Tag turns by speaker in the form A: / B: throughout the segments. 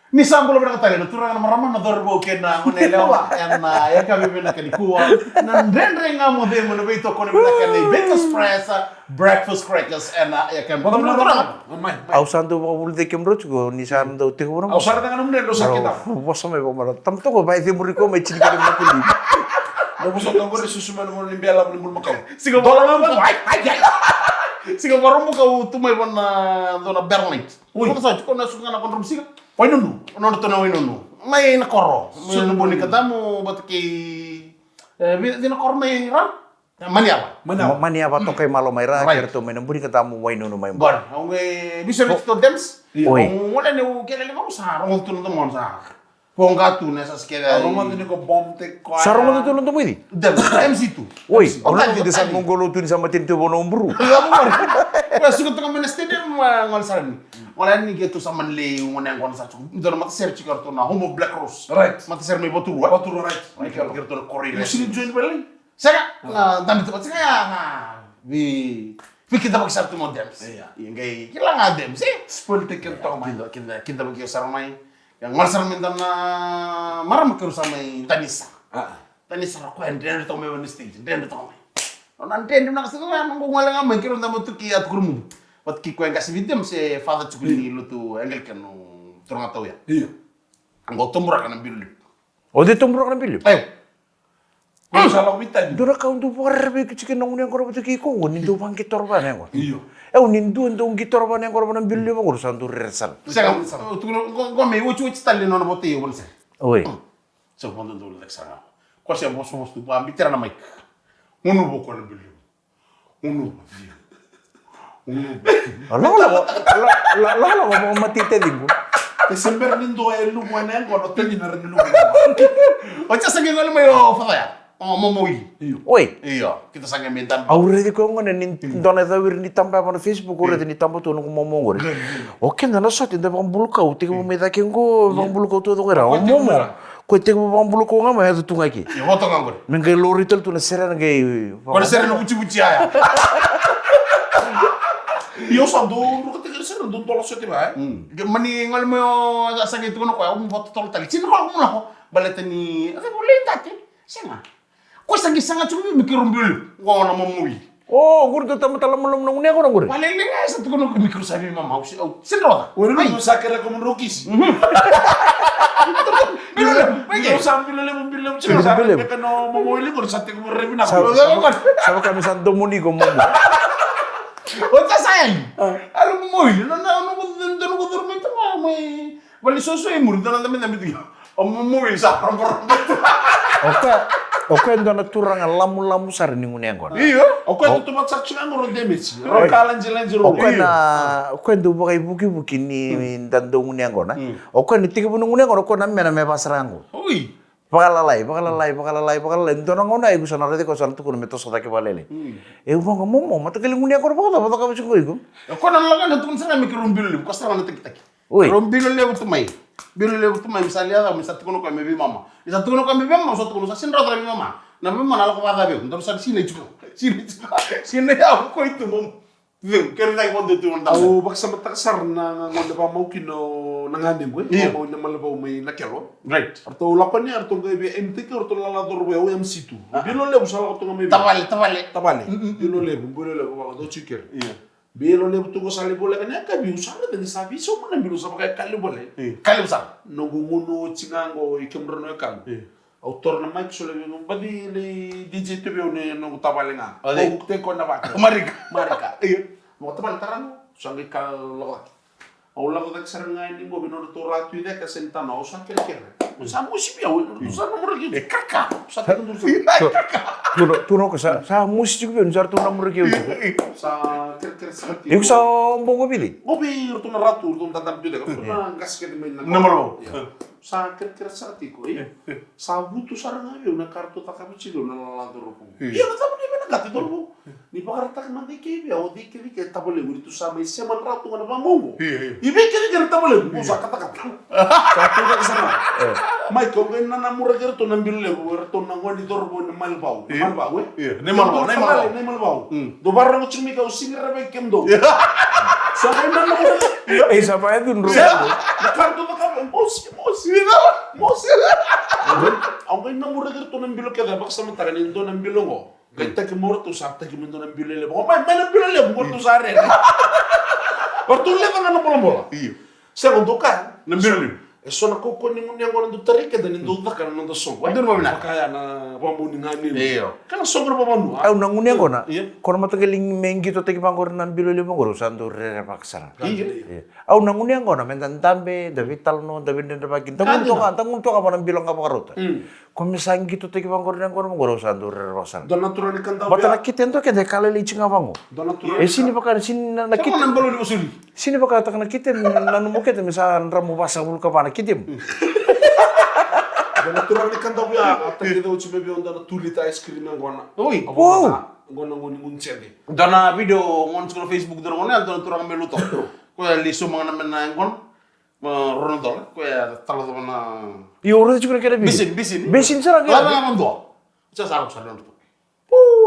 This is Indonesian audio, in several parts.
A: Ni sambulo berang tali, turang na marama na dorbo kena ngunelewa na ya kami bina kalikuwa. Na ndendre nga mo din mo na bito ko ni bina kani bacon espresso, breakfast crackers ya kan. Bota na turang.
B: Ausan tu bawa bulu tekem roch go ni san do te orang.
A: Ausar dengan umne lo sakita.
B: Bosa me bomara. Tam to go bai te muriko me chini kali makuli.
A: Mo boso to gore susuma mo ni bela mo ni makaw. Sigo dola mo ai. Sigo baru mo ka tumay bon na dona Berlin. Ko sa ko na suka na kontrol siga. Wai nunu, nono tona wai nunu. Mai na koro. Mai na boni katamu bat ki di na koro mai ram. Mani apa?
B: Mani apa to kay malo may ra kerto may nambuni katamu wai nunu may.
A: Bon, ang bisa to dance.
B: Oi.
A: Wala ni kele mo sa ron tunu to mon sa. Kung gato na sa skeda.
C: Ron mo ko bomb te ko.
B: Sarong mo tulong to mo di?
A: Dance, MC2.
B: Oi, orang di desa Mongolo tu sama tintu bono umbru.
A: Wala suka to kami na stadium ngal sarani. Wala ni gitu sama le ngone ngon sa. Ndor mata ser ci karto na homo Black Rose.
C: Right.
A: Mata ser me botu.
C: Baturo right.
A: Ay karto na corrida.
C: Sini join bali.
A: Saka dami to saka na vi kita bagi sartu mo dance.
C: Iya.
A: Yang gay kila nga dance.
C: Spoil ticket to mai.
A: Kita bagi sarmai. Yang ngal sarmin na maram keru samai tanisa. Tanisa ko endre to me on stage. Endre to me. Nanti endre na kasi na ngwala nga mai keru ndamo tuki at kurmu. Wat ki ko yang kasih video se father chukuli lu tu engel kan turang atau ya.
C: Iya.
A: Anggo tumura kan bilu.
B: O de tombro kan pilih.
A: Ayo.
C: Ko salah witan.
B: Dura kau tu por be chicken nong yang korban tu ki ko ni do bang kitor ba ne ko.
C: Iya.
B: Nindu ndong kitor ba ne korban bilu ba urusan tu resal.
A: Saka tu ko me wuchu tali no bote yo bolsa.
B: Oi.
A: So quando do l'extra. Ko se mo so tu pa ambitera na mic. Unu bo ko na bilu. Unu.
B: Lalo mo matite dingo.
C: Desember nindo elu mwana ngono teli na renu.
A: O cha sange ngol mo yo fa ya. O mo mo wi.
B: Oi.
A: Iyo, kita sange mentan.
B: Aure di ko ngone nin dona da wir ni tamba pa Facebook ore ni tamba to no mo mo ngore. Oke na so tinda bang bulka uti mo me da kengo bang bulka to do era. O mo mo. Ko te mo bang bulka nga ma hedu tunga ki.
A: Yo to ngangor.
B: Men ke lori tel tu na sera ngai.
A: Ko sere no buci aya.
C: Yo sando ko te ser do tolo sote ba.
A: Mani ngol mo yo sange tu no ko mo foto tol tali. Sin ko mo na ko. Balete ni, ate boleh tati. Singa. Ko sange sanga chumi mikirum bil. Ngona mo mo wi.
B: Oh, guru tu tamu talam belum nong ne ko ngore.
A: Wala ile nga sa tukono ko mikro sabi mama usi. Sin roda.
C: Wala no sakera ko mo rokis. Yo sambil le mo bilam chira sa ka no mo mo ile ko sa te ko rebi na.
B: Sama kami santo muni ko mo.
A: O ta sayang. Alo mo ile no ko dormi ta mai. Wali soso e murda na damit damit. O mo ile sa rom.
B: Oke ndo na turang lamu sar ni ngune ngona.
A: Iya.
C: O ko to mat sa chinga ngoro demes. Ro kalan jelan jero.
B: Oke ndo bukai buki ni dando ngune ngona. Oke ni tiga bunung ngune ngona ko na mena me pasrango.
A: Oi.
B: Pakalalai ndo na ngona igu sana rete ko sana tu kuno meto sota ke balele. Bang mo mata kali ngune ngona ba ka bisu ko igu.
A: Ko na lang na tukun sana mikro bil ko sa na tik.
B: Oi.
A: Rombilo lewu tumai. Bilo lewu tumai misalnya ada misal tukono ko mebi mama. Misal tukono ko mebi mama so tukono sa sin rodra mama. Na mama na ko bada be. Ndor sa sine chuko. Sine ya ko itu mom. Vem, quero dar conta de tu onda.
C: Au baksa matakasar na ngonde pa mo kino nangane gue. Mo na malabaw may nakelo.
A: Right.
C: Arto lapan ni arto gabe MT ko arto lalador we MC2. Bilo le busala ko ngame.
A: Tabale.
C: Bilo le ko do chiker. Iya. Bilo le tu ko sale bole kan ka bi usala de sabi so mana bilo sa ka kali bole.
A: Kali besar.
C: No guno chingango ikemro no kan. Autor na mic so le no badi le DJ tu be no tabale nga. O te ko na ba. Marika. Iya. Mo tabal tarang sangi ka lo. Au la ko saranga ni go bino to ratu ide ka sentana o sa kere. Sa musi bia o sa no murgi. Kaka. Sa te ndur
B: Tu no ko sa musi juga ben jar tu na murgi.
C: sa kere sa.
B: Igu sa bongo bili.
C: Gobi to na ratu to tatam bile ko na gas ke de na.
A: Nomor.
C: Sa kere sa tiko sa butu saranga be na kartu ta kabichi do na la do ro. Iya na tamu ni na gati do. Ni pakarta ka mandi ke be o di ke tabole guri tu sa mai seman ratu na pamongo. Ibe ke tabole mo sa kata kata. Sa tu ka sana. Mai ko ben na mura to na mbille ko to na ngoni do ro na malbau. Malbau
A: Ne malbau.
C: Do barra mo chimi ka usingra be kemdo. Sa ben na
B: Siapa itu nro?
C: na kartu ta ka mo mosi. Ang kayo nang mura dito ng bilo kaya baka sa mata kanin doon ng bilo ko. Kaya taki mura to sa taki mo ng bilo le. May ng bilo le mo to sa rin. Ortulle ka na bola. Iyo. Segundo ka ng bilo le. So nakukunin mo niya ko ng tarik ka din do ka ng song.
A: Doon mo na.
C: Kaya na pamuningan ni.
A: Iyo.
C: Kana song pa manu.
B: Au nangunya ko na. Kono matagaling mengi to tegi pangor nan bilo le mongoro santo re paksara.
C: Iya.
B: Au nangunya ko na mentan tambe David talno David den bagin. Tangun to ka man bilang ka pakarota. Kung misang gitu tegi pangor nan kono mongoro santo re paksara.
C: Don natural ni kanta.
B: Bata nakita to kede kala li chinga pango.
C: Don natural.
B: Sini baka sini nakita.
C: Kita nang balo di usuli.
B: Sini baka tak nakita nanu mo kete misan ramu basa bul ka pana kitim.
C: Don natural ni kanta buya ata kita uci bebe onda na tulita ice cream yang gona.
A: Oi.
C: Gona ngoni nguncede.
A: Dona video ngon sa Facebook doon ngon doon turang meluto. Kuya liso mga naman na ngon. Ronaldo kuya talo na.
B: Iyo ora juga kede bi. Bisin sarang
A: Wala
B: kede.
A: naman do. Sa sarap sa doon.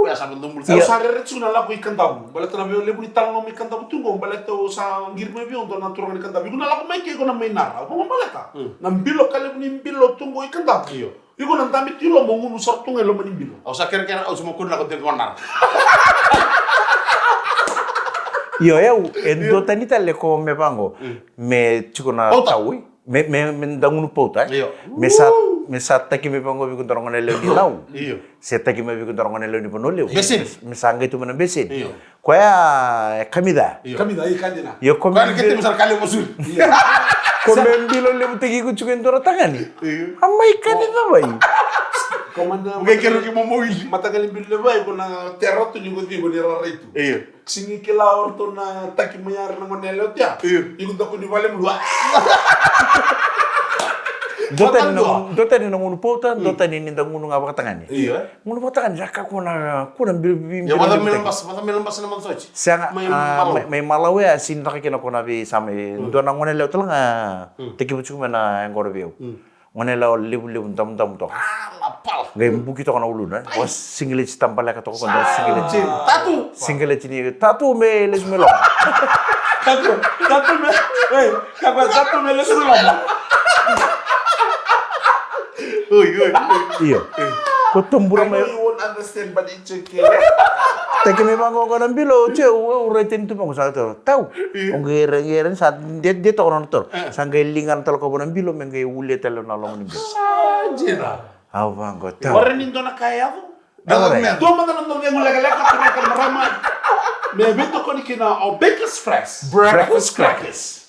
A: Ya sa bendung
C: Sa sarere tsuna la ko ikantabu. Balata na beo lebu itang no ikantabu tungo balata sa ngirme beo don natural ni kantabu. Kuna la ko mai ke ko na mai nara. Ko balata. Nambilo kale ni mbilo tungo ikantabu. Iyo. Iko nang damit tilo mo ngunu sartunga lo manimbilo.
A: O sa kira-kira o sumakun na ko din konar.
B: Iyo eu endo tani tale ko me pango. Me chikona taui. Me ndangunu pauta.
A: Iyo.
B: Me sa taki me pango bi kuntorong na leo ni lau.
A: Iyo.
B: Se taki me bi kuntorong na leo ni ponoleo.
A: Besin.
B: Me sanga itu mana besin.
A: Iyo.
B: Koya kamida.
C: Kami da ikandina.
B: Yo
A: Kan kita misal kali musul.
B: Komendilo le tegi ku chuken tora tangani. Amai kanida bai.
C: Komanda.
A: Bukan kira ki mo moili.
C: Matagal mbilo ba ko na terra to nyugo di ko ni raraitu.
A: Iyo.
C: Singi kila orto na taki mayar na monelo tia. Iko da ko ni vale mlu.
B: Dotani na ngunu pauta, dotani ni ngunu ngapa tangani.
A: Iya.
B: Ngunu pauta kan jaka kuna bil.
A: Ya mata melembas naman soci.
B: Sanga may malawe asin ta kina kona bi same dona ngone lew tanga teki bucu mana ngoro biu. Ngone lew libu tam to.
A: Lapal.
B: Ngai buki to kana uluna. Was single tampala ka to ko ndo single.
C: Tatu.
B: Single ni tatu me les melo.
C: Tatu me. Kaba tatu me le sulu.
B: Iyo. Ko tombura me.
C: You won't understand but it's okay.
B: Teki me bango ko nan bilo che ure tin tu bango sa to. Tau. Ongere sa de to kono to. Sangai lingan tel ko bonan bilo me ngai ule tel na long ni.
C: Jira.
B: Aw bango tau.
C: Ora nindo na kaya ko.
B: Dale.
C: Do man na ndo ngula gala ka marama. Me bito ko ni kina o breakfast fresh.
B: Breakfast crackers.